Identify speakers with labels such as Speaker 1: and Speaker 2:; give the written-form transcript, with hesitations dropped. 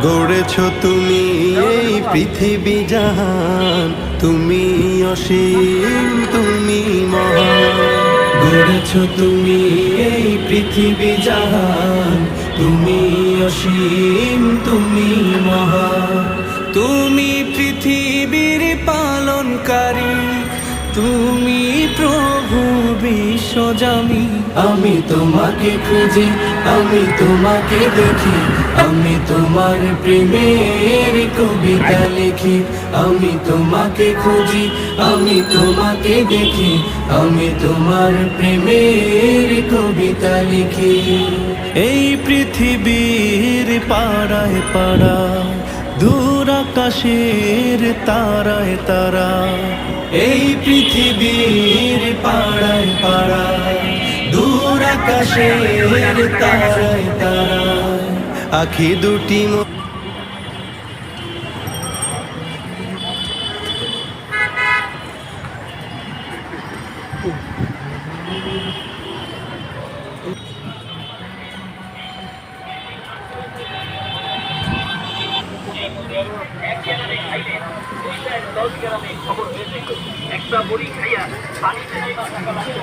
Speaker 1: গড়েছ তুমি এই পৃথিবী জাহান, তুমি অসীম তুমি মহান। গড়েছ তুমি এই পৃথিবী জাহান, তুমি অসীম তুমি মহান। তুমি পৃথিবীর পালনকারী, তুমি প্রভু বিশ্বজামি। আমি তোমাকে খুঁজি, আমি তোমাকে দেখি, আমি তোমার প্রেমের কবিতা লিখি। আমি তোমাকে খুঁজি, আমি তোমাকে দেখি, আমি তোমার প্রেমের কবিতা লিখি। এই পৃথিবীর পাড়ায় পাড়ায়, দূর আকাশের তারায় তারা, এই পৃথিবীর পাড়ায় পাড়ায়, দূর আকাশের তারায় তারায়, আখি দুটি
Speaker 2: একটা বড়ি খাইয়া পানিতে যাইবা টাকা লাগবে।